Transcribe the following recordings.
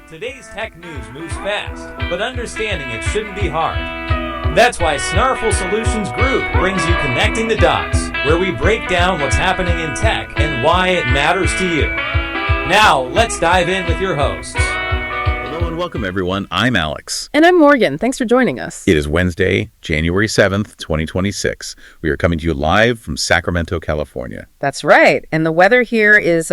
Today's tech news moves fast, but understanding it shouldn't be hard. That's why Snarful Solutions Group brings you Connecting the Dots, where we break down what's happening in tech and why it matters to you. Now, let's dive in with your hosts. Hello and welcome, everyone. I'm Alex. And I'm Morgan. Thanks for joining us. It is Wednesday, January 7th, 2026. We are coming to you live from Sacramento, California. That's right. And the weather here is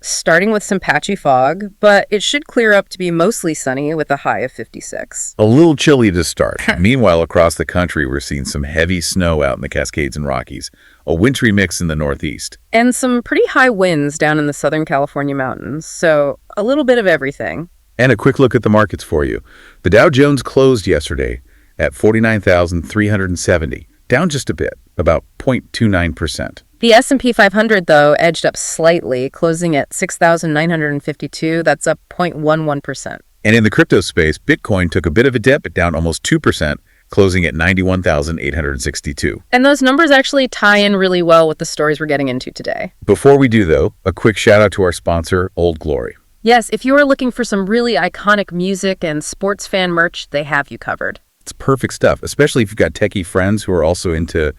starting with some patchy fog, but it should clear up to be mostly sunny with a high of 56. A little chilly to start. Meanwhile, across the country, we're seeing some heavy snow out in the Cascades and Rockies, a wintry mix in the Northeast. And some pretty high winds down in the Southern California mountains, so a little bit of everything. And a quick look at the markets for you. The Dow Jones closed yesterday at 49,370, down just a bit, about 0.29%. The S&P 500, though, edged up slightly, closing at 6,952. That's up 0.11%. And in the crypto space, Bitcoin took a bit of a dip, down almost 2%, closing at 91,862. And those numbers actually tie in really well with the stories we're getting into today. Before we do, though, a quick shout out to our sponsor, Old Glory. Yes, if you are looking for some really iconic music and sports fan merch, they have you covered. It's perfect stuff, especially if you've got techie friends who are also into,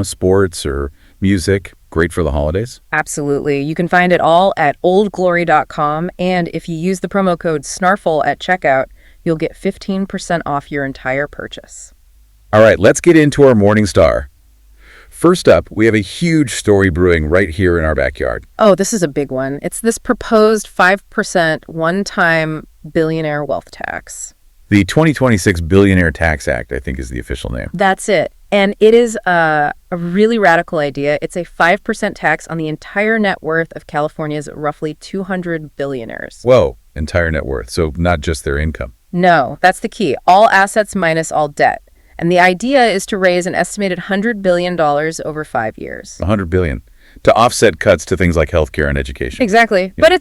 sports or music. Great for the holidays. Absolutely. You can find it all at oldglory.com. And if you use the promo code SNARFL at checkout, you'll get 15% off your entire purchase. All right, let's get into our Morning Star. First up, we have a huge story brewing right here in our backyard. Oh, this is a big one. It's this proposed 5% one-time billionaire wealth tax. The 2026 Billionaire Tax Act, I think, is the official name. That's it. And it is a really radical idea. It's a 5% tax on the entire net worth of California's roughly 200 billionaires. Whoa, entire net worth. So not just their income. No, that's the key. All assets minus all debt. And the idea is to raise an estimated $100 billion over 5 years. $100 billion. To offset cuts to things like healthcare and education. Exactly. Yeah. But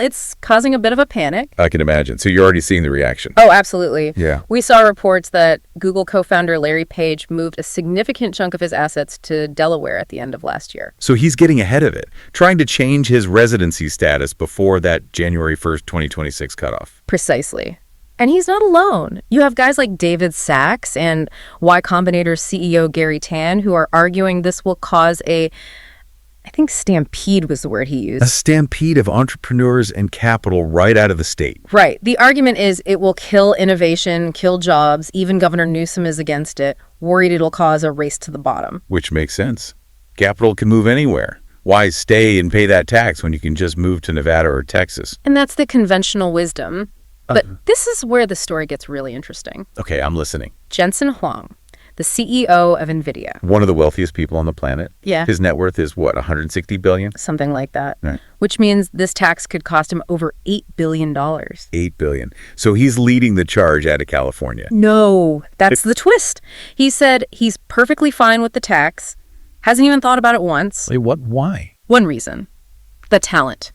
it's causing a bit of a panic. I can imagine. So you're already seeing the reaction. Oh, absolutely. Yeah. We saw reports that Google co-founder Larry Page moved a significant chunk of his assets to Delaware at the end of last year. So he's getting ahead of it, trying to change his residency status before that January 1st, 2026 cutoff. Precisely. And he's not alone. You have guys like David Sachs and Y Combinator's CEO Gary Tan who are arguing this will cause I think stampede was the word he used. A stampede of entrepreneurs and capital right out of the state. Right. The argument is it will kill innovation, kill jobs. Even Governor Newsom is against it, worried it'll cause a race to the bottom. Which makes sense. Capital can move anywhere. Why stay and pay that tax when you can just move to Nevada or Texas? And that's the conventional wisdom. But this is where the story gets really interesting. Okay, I'm listening. Jensen Huang, the CEO of Nvidia. One of the wealthiest people on the planet. Yeah. His net worth is what, 160 billion? Something like that. Right. Which means this tax could cost him over $8 billion. $8 billion. So he's leading the charge out of California. No, that's the twist. He said he's perfectly fine with the tax, hasn't even thought about it once. Wait, what? Why? One reason, the talent.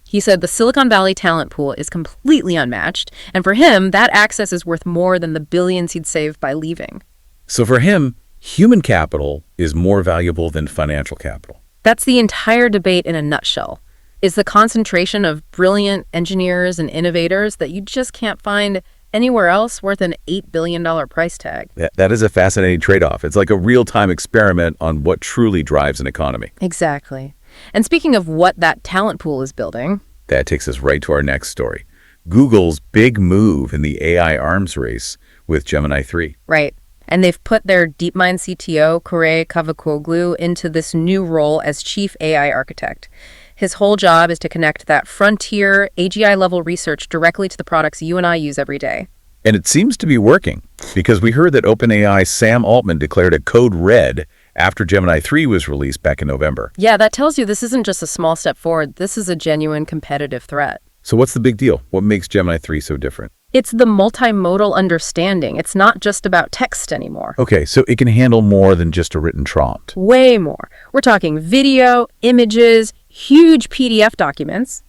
He said the Silicon Valley talent pool is completely unmatched, and for him, that access is worth more than the billions he'd saved by leaving. So for him, human capital is more valuable than financial capital. That's the entire debate in a nutshell, is the concentration of brilliant engineers and innovators that you just can't find anywhere else worth an $8 billion price tag. That is a fascinating trade-off. It's like a real-time experiment on what truly drives an economy. Exactly. And speaking of what that talent pool is building... That takes us right to our next story. Google's big move in the AI arms race with Gemini 3. Right. And they've put their DeepMind CTO, Kore Kavakoglu, into this new role as chief AI architect. His whole job is to connect that frontier AGI-level research directly to the products you and I use every day. And it seems to be working, because we heard that OpenAI Sam Altman declared a code red after Gemini 3 was released back in November. Yeah, that tells you this isn't just a small step forward. This is a genuine competitive threat. So what's the big deal? What makes Gemini 3 so different? It's the multimodal understanding. It's not just about text anymore. Okay, so it can handle more than just a written prompt. Way more. We're talking video, images, huge PDF documents.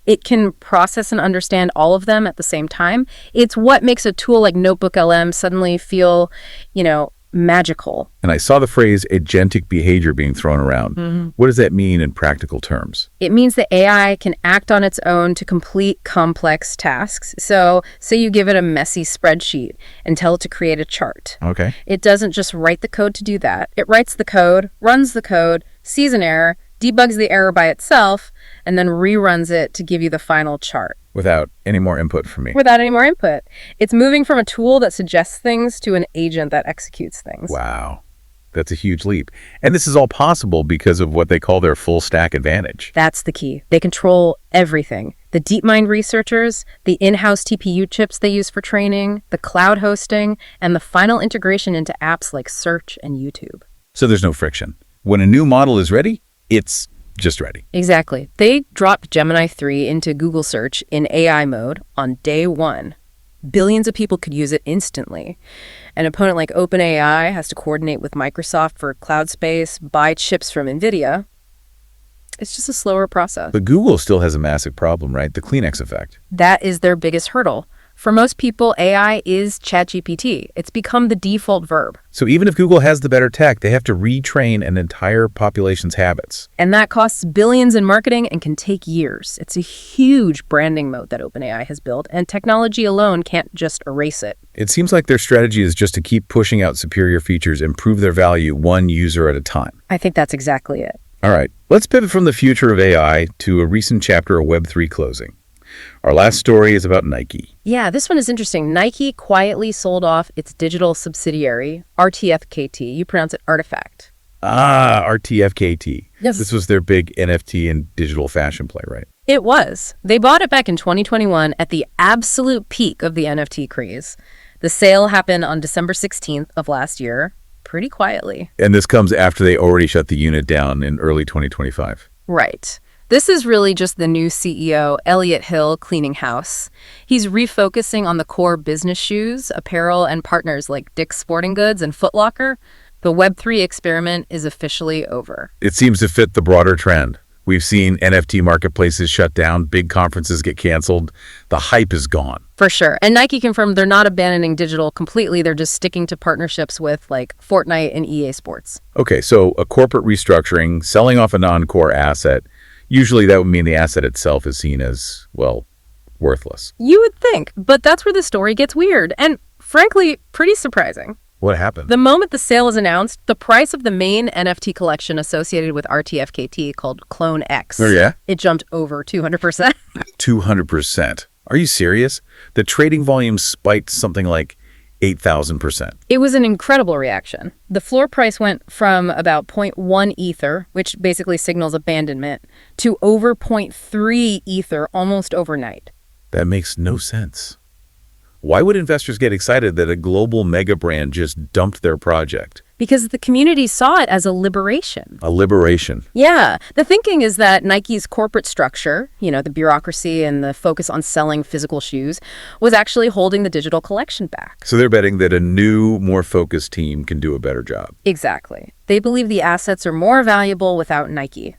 It can process and understand all of them at the same time. It's what makes a tool like Notebook LM suddenly feel, magical. And I saw the phrase agentic behavior being thrown around. What does that mean in practical terms? It means that AI can act on its own to complete complex tasks. So, say you give it a messy spreadsheet and tell it to create a chart. Okay. It doesn't just write the code to do that. It writes the code, runs the code, sees an error, debugs the error by itself, and then reruns it to give you the final chart. Without any more input from me. Without any more input. It's moving from a tool that suggests things to an agent that executes things. Wow. That's a huge leap. And this is all possible because of what they call their full stack advantage. That's the key. They control everything. The DeepMind researchers, the in-house TPU chips they use for training, the cloud hosting, and the final integration into apps like Search and YouTube. So there's no friction. When a new model is ready, it's just ready. Exactly. They dropped Gemini 3 into Google Search in AI mode on day one. Billions of people could use it instantly. An opponent like OpenAI has to coordinate with Microsoft for cloud space, buy chips from Nvidia. It's just a slower process. But Google still has a massive problem, right? The Kleenex effect. That is their biggest hurdle. For most people, AI is ChatGPT. It's become the default verb. So even if Google has the better tech, they have to retrain an entire population's habits. And that costs billions in marketing and can take years. It's a huge branding moat that OpenAI has built, and technology alone can't just erase it. It seems like their strategy is just to keep pushing out superior features and prove their value one user at a time. I think that's exactly it. All right, let's pivot from the future of AI to a recent chapter of Web3 closing. Our last story is about Nike. Yeah, this one is interesting. Nike quietly sold off its digital subsidiary, RTFKT. You pronounce it Artifact. RTFKT. Yes. This was their big NFT and digital fashion play, right? It was. They bought it back in 2021 at the absolute peak of the NFT craze. The sale happened on December 16th of last year, pretty quietly. And this comes after they already shut the unit down in early 2025. Right. This is really just the new CEO, Elliot Hill, cleaning house. He's refocusing on the core business shoes, apparel, and partners like Dick's Sporting Goods and Foot Locker. The Web3 experiment is officially over. It seems to fit the broader trend. We've seen NFT marketplaces shut down, big conferences get canceled. The hype is gone. For sure. And Nike confirmed they're not abandoning digital completely. They're just sticking to partnerships with like Fortnite and EA Sports. Okay, so a corporate restructuring, selling off a non-core asset. Usually that would mean the asset itself is seen as, well, worthless. You would think, but that's where the story gets weird and, frankly, pretty surprising. What happened? The moment the sale is announced, the price of the main NFT collection associated with RTFKT called Clone X. Oh, yeah? It jumped over 200%. 200%. Are you serious? The trading volume spiked something like 8,000%. It was an incredible reaction. The floor price went from about 0.1 Ether, which basically signals abandonment, to over 0.3 Ether almost overnight. That makes no sense. Why would investors get excited that a global mega brand just dumped their project? Because the community saw it as a liberation. A liberation. Yeah. The thinking is that Nike's corporate structure, the bureaucracy and the focus on selling physical shoes, was actually holding the digital collection back. So they're betting that a new, more focused team can do a better job. Exactly. They believe the assets are more valuable without Nike.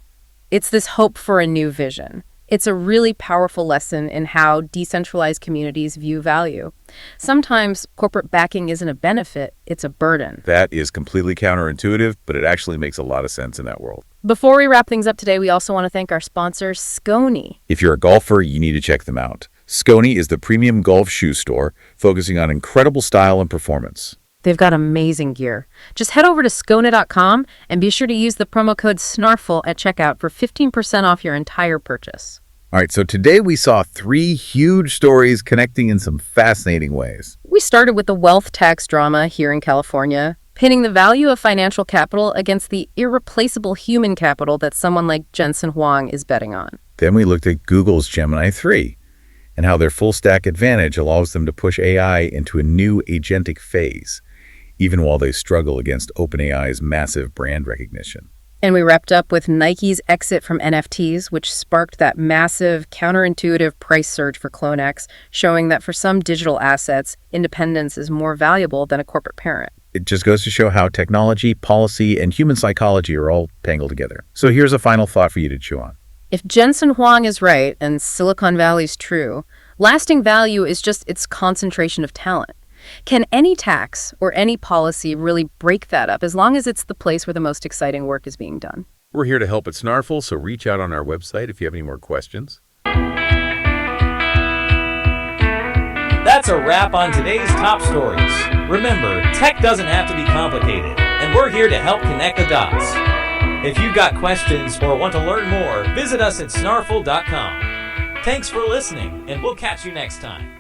It's this hope for a new vision. It's a really powerful lesson in how decentralized communities view value. Sometimes corporate backing isn't a benefit, it's a burden. That is completely counterintuitive, but it actually makes a lot of sense in that world. Before we wrap things up today, we also want to thank our sponsor, Skony. If you're a golfer, you need to check them out. Skony is the premium golf shoe store focusing on incredible style and performance. They've got amazing gear. Just head over to skona.com and be sure to use the promo code SNARFL at checkout for 15% off your entire purchase. All right, so today we saw 3 huge stories connecting in some fascinating ways. We started with the wealth tax drama here in California, pitting the value of financial capital against the irreplaceable human capital that someone like Jensen Huang is betting on. Then we looked at Google's Gemini 3 and how their full stack advantage allows them to push AI into a new agentic phase, even while they struggle against OpenAI's massive brand recognition. And we wrapped up with Nike's exit from NFTs, which sparked that massive counterintuitive price surge for Clone X, showing that for some digital assets, independence is more valuable than a corporate parent. It just goes to show how technology, policy, and human psychology are all tangled together. So here's a final thought for you to chew on. If Jensen Huang is right and Silicon Valley's true, lasting value is just its concentration of talent. Can any tax or any policy really break that up as long as it's the place where the most exciting work is being done? We're here to help at Snarful, so reach out on our website if you have any more questions. That's a wrap on today's top stories. Remember, tech doesn't have to be complicated, and we're here to help connect the dots. If you've got questions or want to learn more, visit us at snarful.com. Thanks for listening, and we'll catch you next time.